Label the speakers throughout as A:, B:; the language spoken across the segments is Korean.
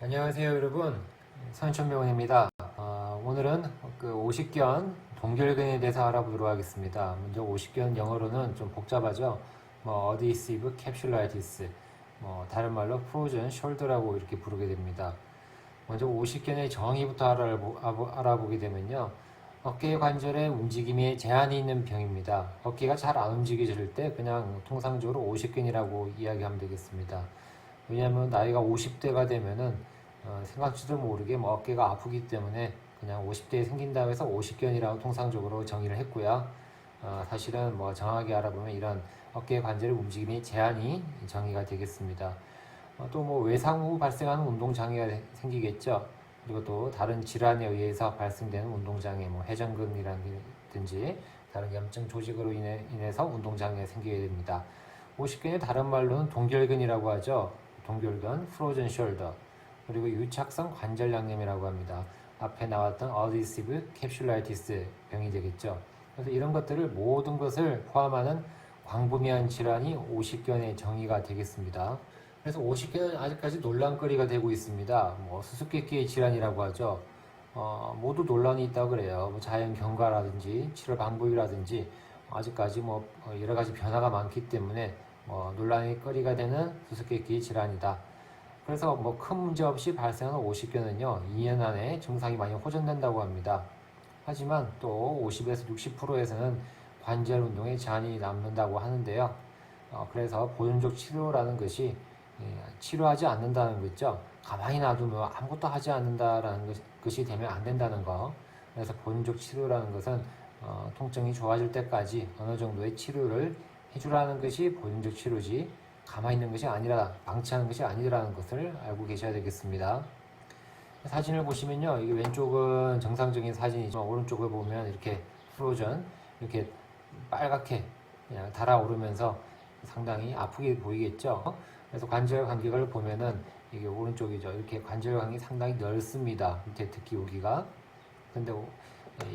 A: 안녕하세요 여러분, 선천병원입니다. 오늘은 그 오십견 동결근에 대해서 알아보도록 하겠습니다. 먼저 오십견 영어로는 좀 복잡하죠. 어디시브 캡슐라이티스, 다른 말로 프로즌 숄더라고 이렇게 부르게 됩니다. 먼저 오십견의 정의부터 알아보게 되면요, 어깨 관절의 움직임에 제한이 있는 병입니다. 어깨가 잘 안 움직여질 때 그냥 통상적으로 오십견이라고 이야기하면 되겠습니다. 왜냐하면 나이가 50대가 되면은 생각지도 모르게 어깨가 아프기 때문에 그냥 50대에 생긴다고 해서 오십견이라고 통상적으로 정의를 했고요. 사실은 정확하게 알아보면 이런 어깨 관절의 움직임이 제한이 정의가 되겠습니다. 또 외상 후 발생하는 운동 장애가 생기겠죠. 그리고 또 다른 질환에 의해서 발생되는 운동 장애, 회전근이라든지 다른 염증 조직으로 인해서 운동 장애가 생기게 됩니다. 오십견의 다른 말로는 동결근이라고 하죠. 동결근, 프로즌 숄더, 그리고 유착성 관절 양념이라고 합니다. 앞에 나왔던 어디시브 캡슐라이티스 병이 되겠죠. 그래서 이런 것들을 모든 것을 포함하는 광범위한 질환이 오십견의 정의가 되겠습니다. 그래서 오십견은 아직까지 논란거리가 되고 있습니다. 수수께끼의 질환이라고 하죠. 모두 논란이 있다고 그래요. 자연 경과라든지 치료 방법이라든지 아직까지 여러 가지 변화가 많기 때문에 논란의 거리가 되는 수수께끼의 질환이다. 그래서 큰 문제 없이 발생하는 오십견은요, 2년 안에 증상이 많이 호전된다고 합니다. 하지만 또 50에서 60%에서는 관절 운동에 제한이 남는다고 하는데요. 그래서 보존적 치료라는 것이 치료하지 않는다는 거죠. 가만히 놔두면 아무것도 하지 않는다라는 것이 되면 안 된다는 거. 그래서 보존적 치료라는 것은 통증이 좋아질 때까지 어느 정도의 치료를 해주라는 것이 보존적 치료지, 가만히 있는 것이 아니라, 방치하는 것이 아니라는 것을 알고 계셔야 되겠습니다. 사진을 보시면요, 이게 왼쪽은 정상적인 사진이죠. 오른쪽을 보면 이렇게 프로전, 이렇게 빨갛게 그냥 달아오르면서 상당히 아프게 보이겠죠. 그래서 관절 간격을 보면은 이게 오른쪽이죠. 이렇게 관절 간격이 상당히 넓습니다. 밑에 특히 여기가. 근데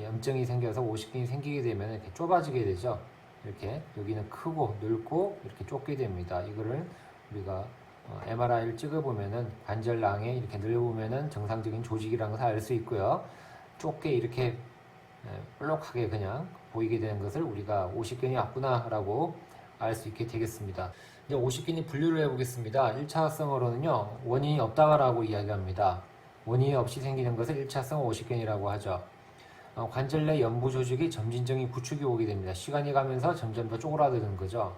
A: 염증이 생겨서 오십견이 생기게 되면 이렇게 좁아지게 되죠. 이렇게 여기는 크고 넓고 이렇게 좁게 됩니다. 이거를 우리가 MRI를 찍어보면은 관절낭에 이렇게 넓으면은 정상적인 조직이라는 것을 알 수 있고요. 좁게 이렇게 볼록하게 그냥 보이게 되는 것을 우리가 오십견이 왔구나라고 알 수 있게 되겠습니다. 이제 오십견이 분류를 해보겠습니다. 1차성으로는요, 원인이 없다라고 이야기합니다. 원인이 없이 생기는 것을 1차성 오십견이라고 하죠. 관절 내 연부 조직이 점진적인 구축이 오게 됩니다. 시간이 가면서 점점 더 쪼그라드는 거죠.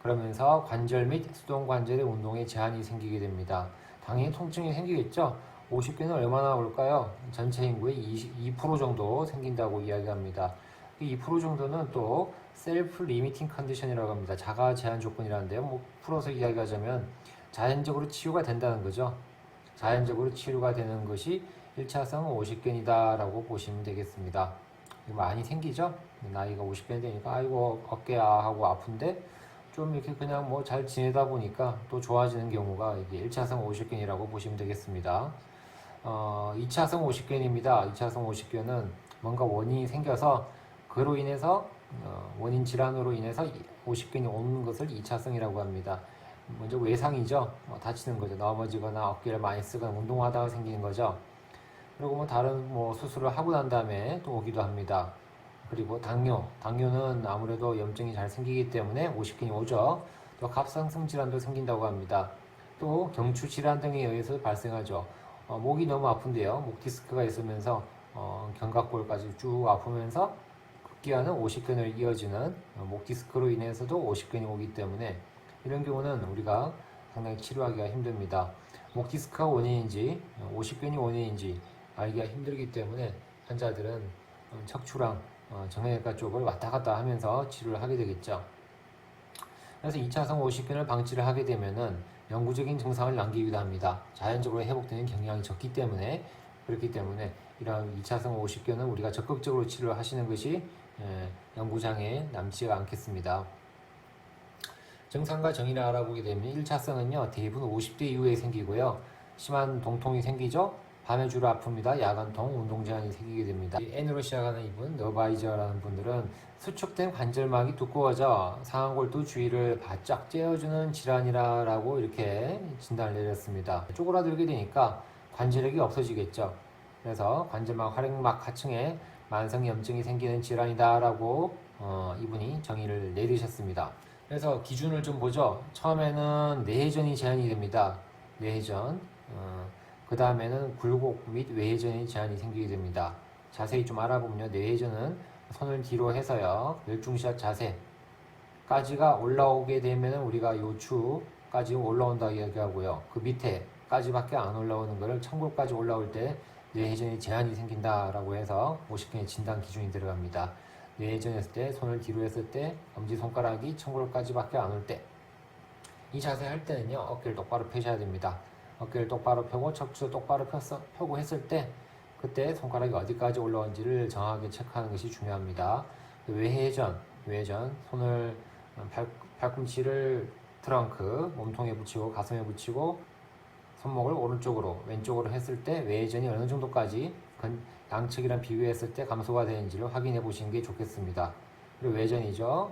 A: 그러면서 관절 및 수동 관절의 운동에 제한이 생기게 됩니다. 당연히 통증이 생기겠죠. 50개는 얼마나 올까요? 전체 인구의 2% 정도 생긴다고 이야기합니다. 2% 정도는 또 셀프 리미팅 컨디션이라고 합니다. 자가 제한 조건이라는데요. 풀어서 이야기하자면 자연적으로 치유가 된다는 거죠. 자연적으로 치료가 되는 것이 1차성 50견이다라고 보시면 되겠습니다. 많이 생기죠? 나이가 50견이 되니까 아이고 어깨야 하고 아픈데 좀 이렇게 그냥 잘 지내다 보니까 또 좋아지는 경우가 이게 1차성 50견이라고 보시면 되겠습니다. 2차성 50견입니다. 2차성 50견은 뭔가 원인이 생겨서 그로 인해서 원인 질환으로 인해서 50견이 오는 것을 2차성이라고 합니다. 먼저 외상이죠. 다치는 거죠. 넘어지거나 어깨를 많이 쓰거나 운동하다가 생기는 거죠. 그리고 다른 수술을 하고 난 다음에 또 오기도 합니다. 그리고 당뇨는 아무래도 염증이 잘 생기기 때문에 50견이 오죠. 또 갑상선 질환도 생긴다고 합니다. 또 경추 질환 등에 의해서 발생하죠. 목이 너무 아픈데요. 목 디스크가 있으면서 견갑골까지 쭉 아프면서 급기야는 50견을 이어지는 목 디스크로 인해서도 50견이 오기 때문에 이런 경우는 우리가 상당히 치료하기가 힘듭니다. 목 디스크가 원인인지 50견이 원인인지 알기가 힘들기 때문에 환자들은 척추랑 정형외과 쪽을 왔다 갔다 하면서 치료를 하게 되겠죠. 그래서 2차성 50견을 방치를 하게 되면은 영구적인 증상을 남기기도 합니다. 자연적으로 회복되는 경향이 적기 때문에, 그렇기 때문에 이러한 2차성 50견은 우리가 적극적으로 치료를 하시는 것이 영구장애에 남지가 않겠습니다. 증상과 정의를 알아보게 되면 1차성은요, 대부분 50대 이후에 생기고요. 심한 동통이 생기죠. 밤에 주로 아픕니다. 야간통, 운동 제한이 생기게 됩니다. N으로 시작하는 이분, 너바이저라는 분들은 수축된 관절막이 두꺼워져 상완골두 주위를 바짝 째어주는 질환이라고 이렇게 진단을 내렸습니다. 쪼그라들게 되니까 관절력이 없어지겠죠. 그래서 관절막 활액막 하층에 만성염증이 생기는 질환이다라고 이분이 정의를 내리셨습니다. 그래서 기준을 좀 보죠. 처음에는 뇌회전이 제한이 됩니다. 뇌회전. 그 다음에는 굴곡 및 외회전의 제한이 생기게 됩니다. 자세히 좀 알아보면요. 뇌회전은 손을 뒤로 해서요. 열중시합 자세까지가 올라오게 되면 우리가 요추까지 올라온다고 이야기하고요. 그 밑에까지밖에 안 올라오는 것을 천골까지 올라올 때 뇌회전에 제한이 생긴다라고 해서 50개의 진단 기준이 들어갑니다. 뇌회전했을 때, 손을 뒤로 했을 때, 엄지손가락이 천골까지밖에 안 올 때, 이 자세 할 때는요, 어깨를 똑바로 펴셔야 됩니다. 어깨를 똑바로 펴고 척추 똑바로 펴고 했을 때, 그때 손가락이 어디까지 올라온지를 정확하게 체크하는 것이 중요합니다. 외회전, 손을 팔꿈치를 트렁크, 몸통에 붙이고 가슴에 붙이고 손목을 오른쪽으로 왼쪽으로 했을 때 외회전이 어느 정도까지 양측이랑 비교했을 때 감소가 되는지를 확인해 보시는 게 좋겠습니다. 그리고 외전이죠.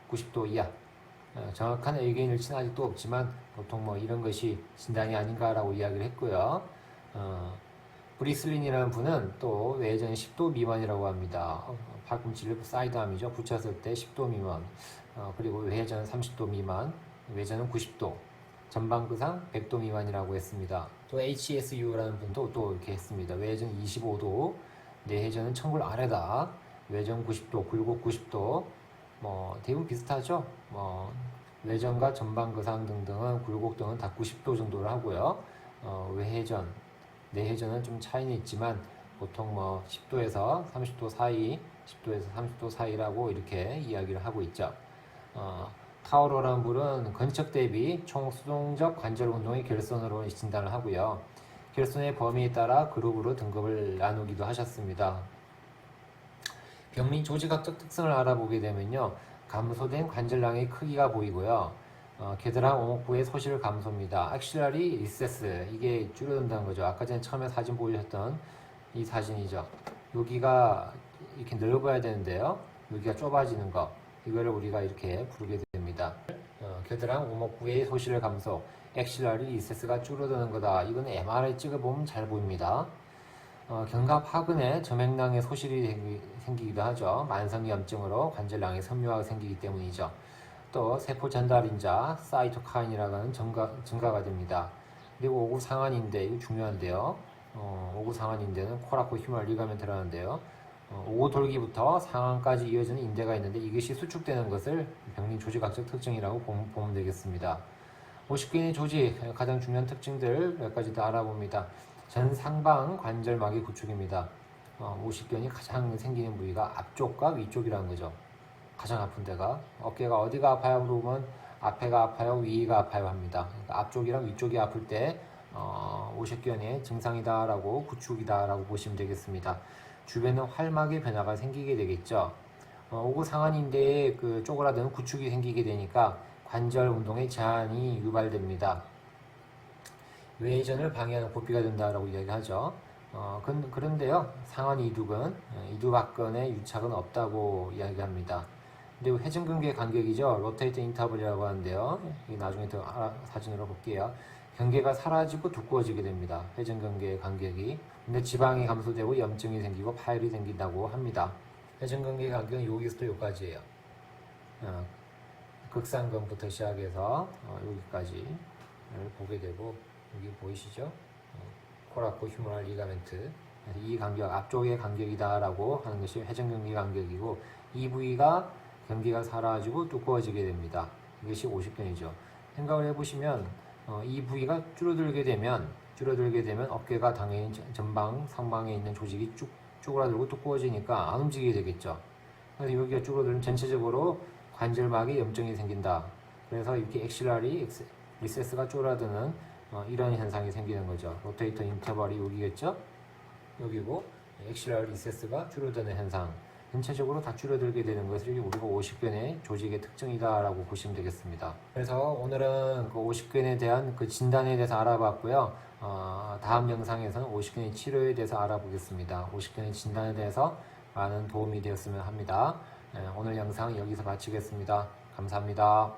A: 90도 이하. 정확한 의견 일치는 아직도 없지만 보통 뭐 이런 것이 진단이 아닌가라고 이야기를 했고요. 브리슬린이라는 분은 또 외전이 10도 미만이라고 합니다. 팔꿈치를 사이드암이죠. 붙였을 때 10도 미만. 그리고 외전 30도 미만, 외전은 90도. 전방구상 100도 미만이라고 했습니다. 또 HSU라는 분도 또 이렇게 했습니다. 외전 25도, 내회전은 천골 아래다. 외전 90도, 굴곡 90도. 뭐 대부분 비슷하죠. 외전과 전방구상 등등은 굴곡 등은 다 90도 정도를 하고요. 외회전, 내회전은 좀 차이는 있지만 보통 10도에서 30도 사이, 10도에서 30도 사이라고 이렇게 이야기를 하고 있죠. 타우로라는 불은 건척 대비 총 수동적 관절 운동의 결손으로 진단을 하고요. 결손의 범위에 따라 그룹으로 등급을 나누기도 하셨습니다. 병리 조직학적 특성을 알아보게 되면요. 감소된 관절낭의 크기가 보이고요. 겨드랑 오목부의 소실 감소입니다. 액실러리 리세스, 이게 줄어든다는 거죠. 아까 전에 처음에 사진 보여주셨던 이 사진이죠. 여기가 이렇게 넓어야 되는데요. 여기가 좁아지는 거, 이거를 우리가 이렇게 부르게 됩니다. 겨드랑 오목부의 소실 감소, 액실러리 리세스가 줄어드는 거다. 이건 MRI 찍어보면 잘 보입니다. 견갑 하근에 점액낭의 소실이 생기기도 하죠. 만성염증으로 관절낭이 섬유화가 생기기 때문이죠. 또 세포 전달인자 사이토카인이라고 하는 증가가 됩니다. 그리고 오구 상완인대, 이거 중요한데요. 오구 상완인대는 코라코 휴머럴 리가멘트라는데요. 오구 돌기부터 상완까지 이어지는 인대가 있는데 이것이 수축되는 것을 병리 조직학적 특징이라고 보면 되겠습니다. 50개의 조직 가장 중요한 특징들 몇 가지 더 알아봅니다. 전상방 관절막의 구축입니다. 50견이 가장 생기는 부위가 앞쪽과 위쪽이라는 거죠. 가장 아픈 데가 어깨가 어디가 아파요? 물어보면 앞에가 아파요, 위가 아파요 합니다. 그러니까 앞쪽이랑 위쪽이 아플 때 50견의 증상이다라고 구축이다라고 보시면 되겠습니다. 주변에 활막의 변화가 생기게 되겠죠. 오구 상완인대에 그 쪼그라드는 구축이 생기게 되니까 관절 운동에 제한이 유발됩니다. 외회전을 방해하는 고삐가 된다라고 이야기하죠. 그런데요, 상완 이두근, 이두박근의 유착은 없다고 이야기합니다. 그리고 회전근개 간격이죠. 로테이트 인터벌이라고 하는데요. 나중에 더 사진으로 볼게요. 경계가 사라지고 두꺼워지게 됩니다. 회전근개의 간격이. 근데 지방이 감소되고 염증이 생기고 파열이 생긴다고 합니다. 회전근개 간격은 여기서부터 여기까지예요. 극상근부터 시작해서 여기까지를 보게 되고, 여기 보이시죠? 코라코 휴머럴 리가멘트. 이 간격, 앞쪽의 간격이다라고 하는 것이 회전근개 간격이고, 이 부위가 경계가 사라지고 두꺼워지게 됩니다. 이것이 50견이죠. 생각을 해보시면 이 부위가 줄어들게 되면 어깨가 당연히 전방, 상방에 있는 조직이 쭉 쪼그라들고 두꺼워지니까 안 움직이게 되겠죠. 그래서 여기가 줄어들면 전체적으로 관절막에 염증이 생긴다. 그래서 이렇게 액실러리 리세스가 쪼그라드는 이런 현상이 생기는 거죠. 로테이터 인터벌이 여기겠죠? 여기고 액실러리 리세스가 줄어드는 현상. 전체적으로 다 줄어들게 되는 것을 우리가 50견의 조직의 특징이다라고 보시면 되겠습니다. 그래서 오늘은 그 50견에 대한 그 진단에 대해서 알아봤고요. 다음 영상에서는 50견의 치료에 대해서 알아보겠습니다. 50견의 진단에 대해서 많은 도움이 되었으면 합니다. 오늘 영상 여기서 마치겠습니다. 감사합니다.